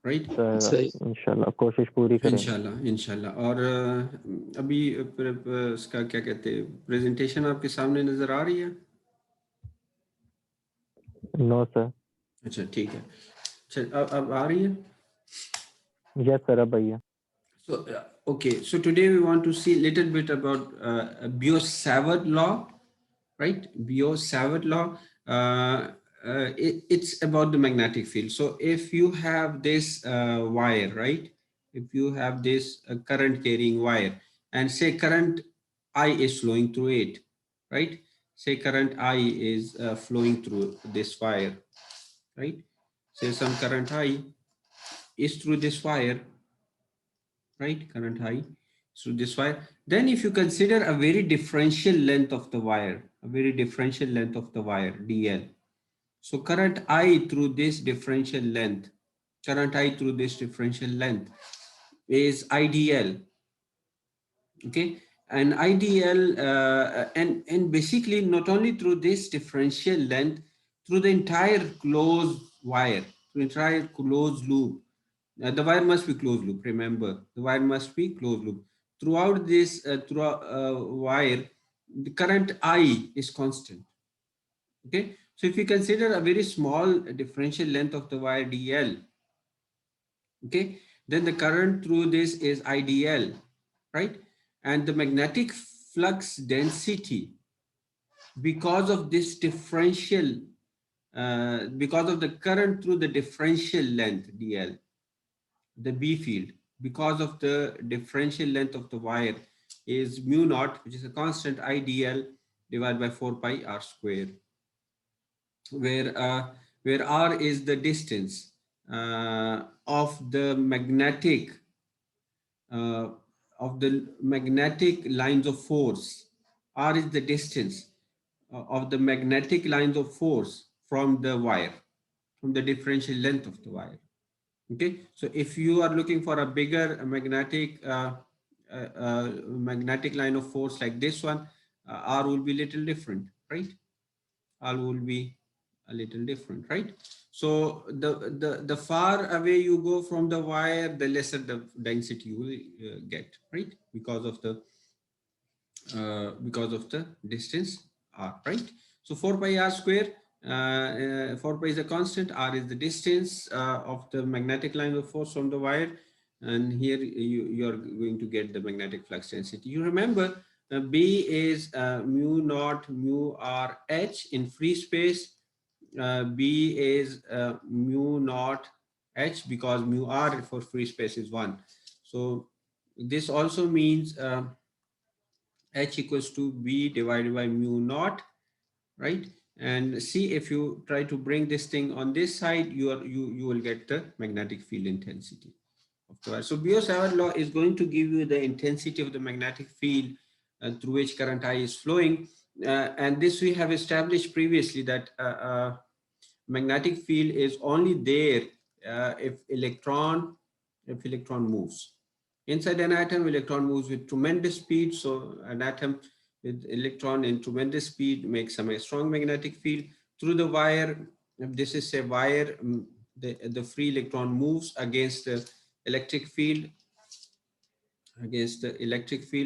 right? सही। इंशाल्लाह कोशिश पूरी करेंगे। इंशाल्लाह। और अभी इसका क्या कहते हैं, प्रेजेंटेशन आपके सामने नजर आ रही है? No sir. अच्छा ठीक है। अच्छा अब आ रही है? यस सर, अब भैया। So okay, so today we want to see a little bit about Biot-Savart law, right? Biot-Savart law. It's about the magnetic field. So if you have this wire, right? If you have this current carrying wire, and say current I is flowing through it, right? Say current I is flowing through this wire, right? Say some current I is through this wire, right? Current I through this wire. Then if you consider a very differential length of the wire, a very differential length of the wire, DL. So current I through this differential length, current I through this differential length is IDL. Okay, and IDL and basically not only through this differential length, through the entire closed wire, through entire closed loop. The wire must be closed loop. Remember, the wire must be closed loop. Throughout this wire, the current I is constant. Okay, so if you consider a very small differential length of the wire DL, okay, then the current through this is IDL, right? And the magnetic flux density, because of this differential, because of the current through the differential length DL, the B field, because of the differential length of the wire is mu naught, which is a constant IDL divided by 4 pi r square, where r is the distance of the magnetic lines of force. R is the distance of the magnetic lines of force from the wire, from the differential length of the wire. Okay, so if you are looking for a bigger magnetic line of force like this one, R will be little different, right? R will be a little different, right? So the far away you go from the wire, the lesser the density you will get, right? Because of the distance r, right? So 4 pi r square, 4 pi is a constant, r is the distance of the magnetic line of force from the wire, and here you are going to get the magnetic flux density. You remember B is mu naught mu r h in free space. B is mu naught h, because mu r for free space is 1. So this also means h equals to B divided by mu naught, right? And see, if you try to bring this thing on this side, you will get the magnetic field intensity of the wire. So Biot-Savart law is going to give you the intensity of the magnetic field through which current I is flowing, and this we have established previously, that magnetic field is only there if electron moves. Inside an atom, electron moves with tremendous speed. So an atom with electron in tremendous speed makes a strong magnetic field. Through the wire, if this is a wire, the free electron moves against the electric field,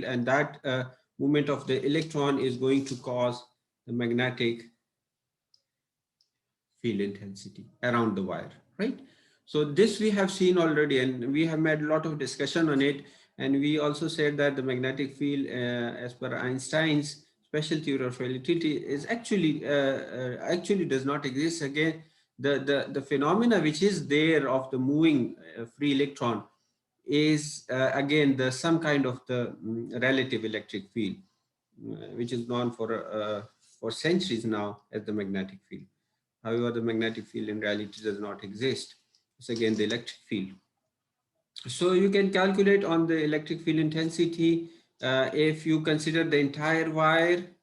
and that movement of the electron is going to cause the magnetic field intensity around the wire, right? So this we have seen already, and we have made a lot of discussion on it. And we also said that the magnetic field, as per Einstein's special theory of relativity, is actually does not exist. Again, the phenomena which is there of the moving free electron is again some kind of the relative electric field, which is known for centuries now as the magnetic field. However, the magnetic field in reality does not exist. It's again the electric field. So you can calculate on the electric field intensity if you consider the entire wire.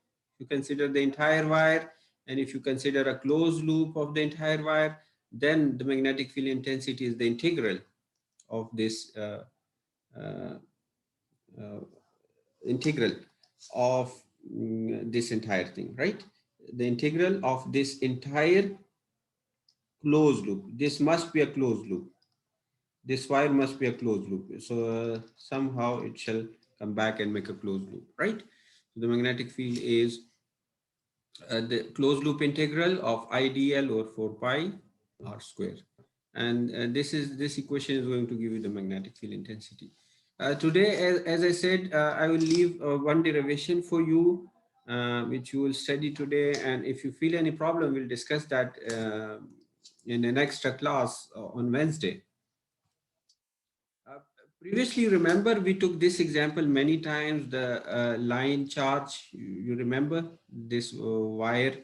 And if you consider a closed loop of the entire wire, then the magnetic field intensity is the integral of this this entire thing, right? The integral of this entire closed loop. This must be a closed loop. This wire must be a closed loop. So somehow it shall come back and make a closed loop, right? So the magnetic field is the closed loop integral of IDL over 4 pi r square. And this equation is going to give you the magnetic field intensity. Today, as I said, I will leave one derivation for you, which you will study today. And if you feel any problem, we'll discuss that in an extra class on Wednesday. Uh, Previously, remember, we took this example many times, the line charge. You remember this wire.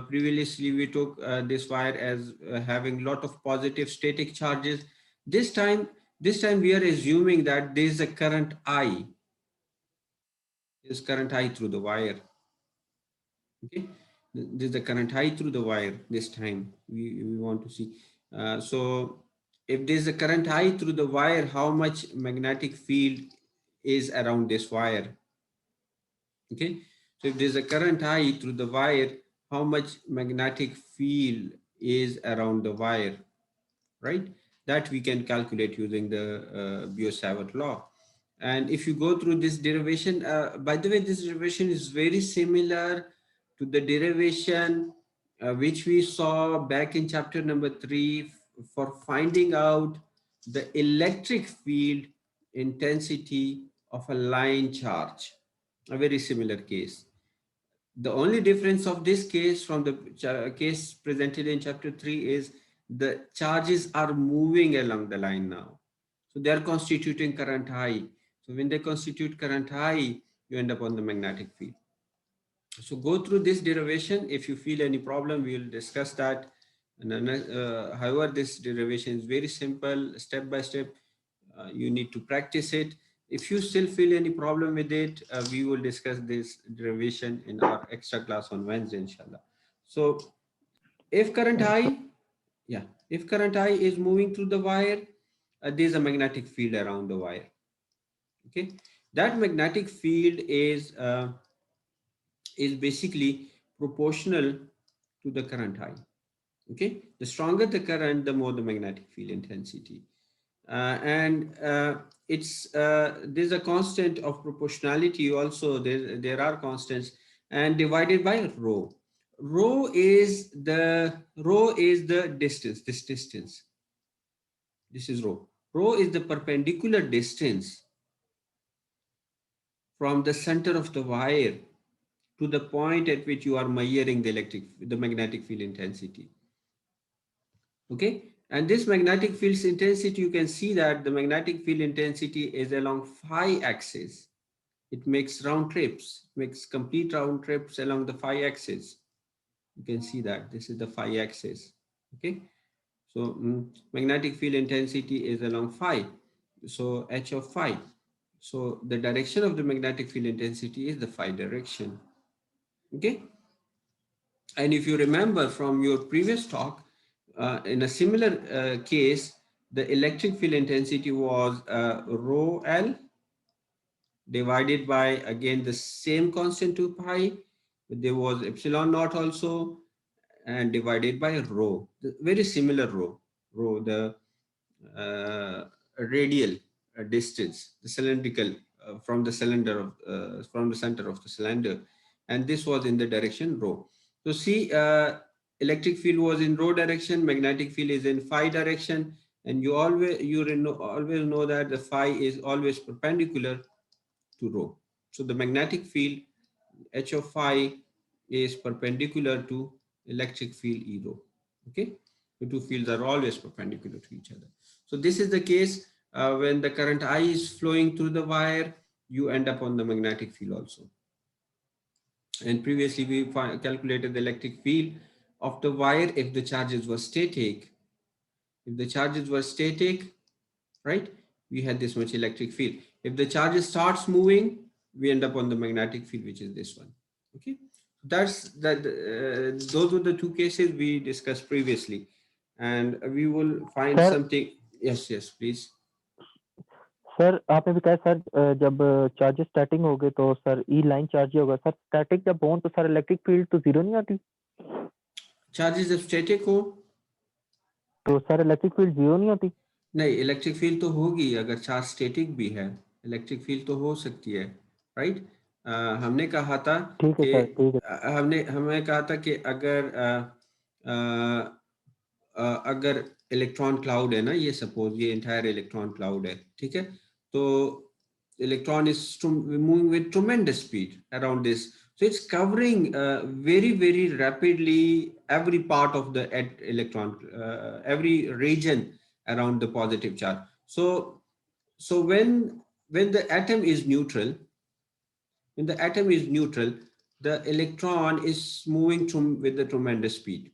Previously, we took this wire as having lot of positive static charges. This time, this time we are assuming that there is a current I, is current I through the wire. Okay, there's a current I through the wire. This time we want to see. So if there's a current I through the wire, how much magnetic field is around this wire? Okay, so if there's a current I through the wire, how much magnetic field is around the wire, right? That we can calculate using the Biot-Savart law. And if you go through this derivation, by the way, this derivation is very similar to the derivation which we saw back in chapter number 3 for finding out the electric field intensity of a line charge, a very similar case. The only difference of this case from the case presented in chapter 3 is the charges are moving along the line now. So they are constituting current I. So when they constitute current I, you end up on the magnetic field. So go through this derivation. If you feel any problem, we will discuss that. And however, this derivation is very simple, step by step. You need to practice it. If you still feel any problem with it, we will discuss this derivation in our extra class on Wednesday, inshallah. So if current So, I, yeah, if current I is moving through the wire, there's a magnetic field around the wire. Okay, that magnetic field is basically proportional to the current I. Okay, the stronger the current, the more the magnetic field intensity. And it's there's a constant of proportionality also. There are constants, and divided by rho. Rho is the distance. This distance. This is rho. Rho is the perpendicular distance from the center of the wire to the point at which you are measuring the magnetic field intensity. Okay, and this magnetic field's intensity, you can see that the magnetic field intensity is along phi axis. It makes round trips, makes complete round trips along the phi axis. You can see that this is the phi axis. Okay, so magnetic field intensity is along phi. So h of phi. So the direction of the magnetic field intensity is the phi direction. Okay, and if you remember from your previous talk, in a similar case, the electric field intensity was rho L divided by, again, the same constant 2 pi. There was epsilon naught also, and divided by rho, very similar rho, the radial distance, the cylindrical from the cylinder of from the center of the cylinder, and this was in the direction rho. So see, electric field was in rho direction, magnetic field is in phi direction, and always know that the phi is always perpendicular to rho. So the magnetic field h of phi is perpendicular to electric field E rho. Okay, the two fields are always perpendicular to each other. So this is the case when the current I is flowing through the wire, you end up on the magnetic field also. And previously we calculated the electric field of the wire if the charges were static. If the charges were static, right, we had this much electric field. If the charge starts moving, we end up on the magnetic field, which is this one. Okay, that's that. Those were the two cases we discussed previously, and we will find sir something. Yes, yes, please. Sir आपने भी कहा sir जब charges starting हो गए तो sir ई line charge ही होगा sir static जब हो तो सर इलेक्ट्रिक फील्ड तो जीरो नहीं आती Charges of static हो, तो सर इलेक्ट्रिक फील्ड जीरो नहीं होती नहीं, इलेक्ट्रिक फील्ड तो होगी अगर चार्ज स्टेटिक भी है, इलेक्ट्रिक फील्ड तो हो सकती है, राइट। हमने कहा था ठीक है कि सर, ठीक है। हमने हमें कहा था कि अगर अगर इलेक्ट्रॉन क्लाउड है ना, ये सपोज ये इंटायर इलेक्ट्रॉन क्लाउड है, ठीक है, तो electron is moving with tremendous speed around this, so it's covering very very rapidly every part of the electron, every region around the positive charge. So when the atom is neutral, when the atom is neutral, the electron is moving with a tremendous speed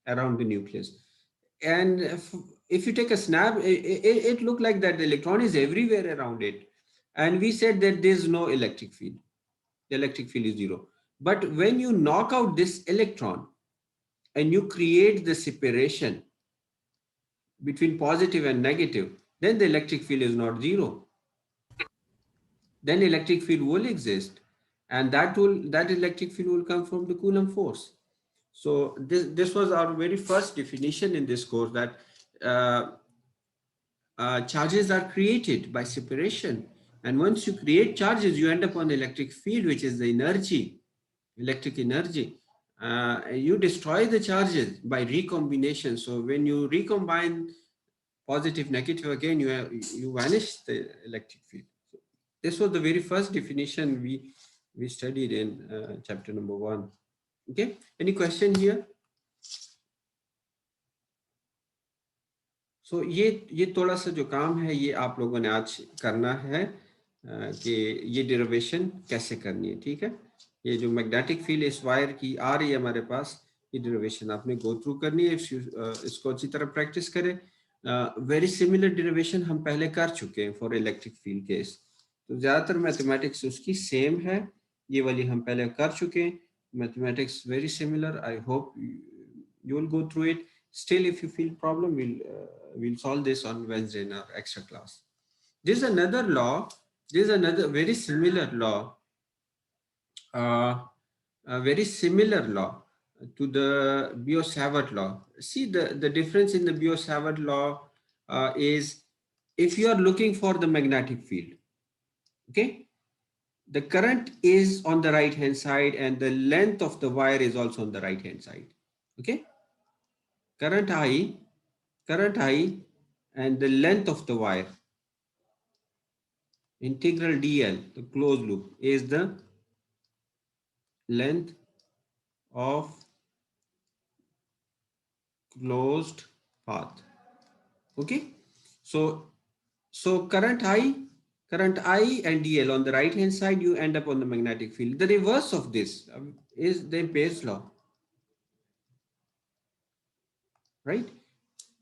around the nucleus. And if you take a snap, it looked like that the electron is everywhere around it. And we said that there's no electric field. The electric field is zero. But when you knock out this electron and you create the separation between positive and negative, then the electric field is not zero. Then electric field will exist. And that electric field will come from the Coulomb force. So this was our very first definition in this course, that uh, charges are created by separation. And once you create charges, you end up on electric field, which is the energy, electric energy. You destroy the charges by recombination. So when you recombine positive, negative again, you vanish the electric field. So this was the very first definition we studied in chapter number 1. Okay, any question here? सो ये थोड़ा सा जो काम है ये आप लोगों ने आज करना है, कि ये डेरिवेशन कैसे करनी है, ठीक है। ये जो मैग्नेटिक फील्ड इस वायर की आ रही है हमारे पास, ये डेरिवेशन आपने गो थ्रू करनी है। इसको अच्छी तरह प्रैक्टिस करें। वेरी सिमिलर डेरिवेशन हम पहले कर चुके हैं फॉर इलेक्ट्रिक फील्ड केस, तो ज़्यादातर मैथमेटिक्स उसकी सेम है, ये वाली हम पहले कर चुके हैं। Mathematics very similar, I hope you will go through it. Still, if you feel problem, we'll solve this on Wednesday in our extra class. There's another law. There's another very similar law. A very similar law to the Biot-Savart law. See, the difference in the Biot-Savart law is, if you are looking for the magnetic field, okay, the current is on the right hand side and the length of the wire is also on the right hand side. Okay, current I and the length of the wire, integral dl, the closed loop, is the length of closed path. Okay, so current I and dl on the right hand side, you end up on the magnetic field. The reverse of this is the Ampere's law, right?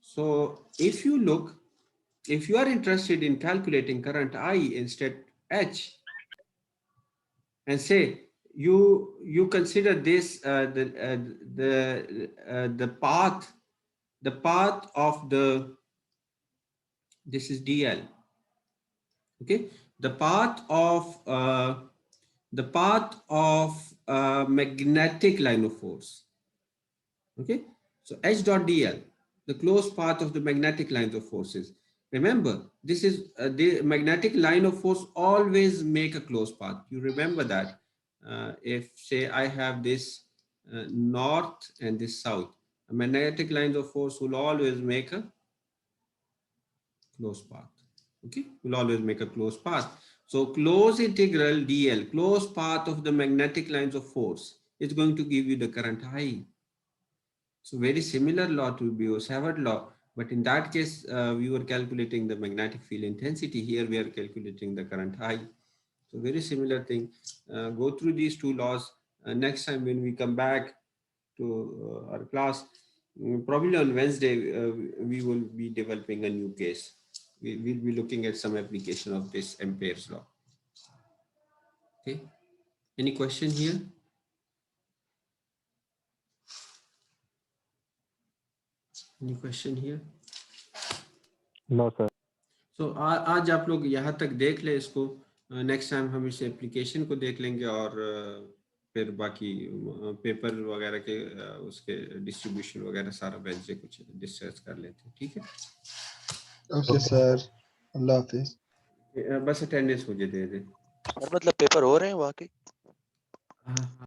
So if you are interested in calculating current I instead H, and say you consider this the path of this is dl, okay, the path of magnetic line of force, okay. So H dot dl, the closed path of the magnetic lines of forces. Remember, this is the magnetic line of force always make a closed path. You remember that. If say I have this north and this south, a magnetic lines of force will always make a closed path. Okay, will always make a closed path. So closed integral dl, closed path of the magnetic lines of force, is going to give you the current I. So very similar law to Biot-Savart law, but in that case, we were calculating the magnetic field intensity. Here we are calculating the current I. So very similar thing. Go through these two laws. Next time when we come back to our class, probably on Wednesday, we will be developing a new case. We will be looking at some application of this Ampere's law. Okay. Any question here? Any question here? No sir. तो आज आप लोग यहाँ तक देख लें इसको। Next time हम इस एप्लीकेशन को देख लेंगे और फिर बाकी पेपर वगैरह के उसके डिस्ट्रीब्यूशन वगैरह सारा वेंसडे कुछ डिस्कस कर लेते हैं, ठीक है। ओके सर, अल्लाह हाफिज। बस अटेंडेंस मुझे दे दे। सर मतलब पेपर हो रहे हैं वाकई? हाँ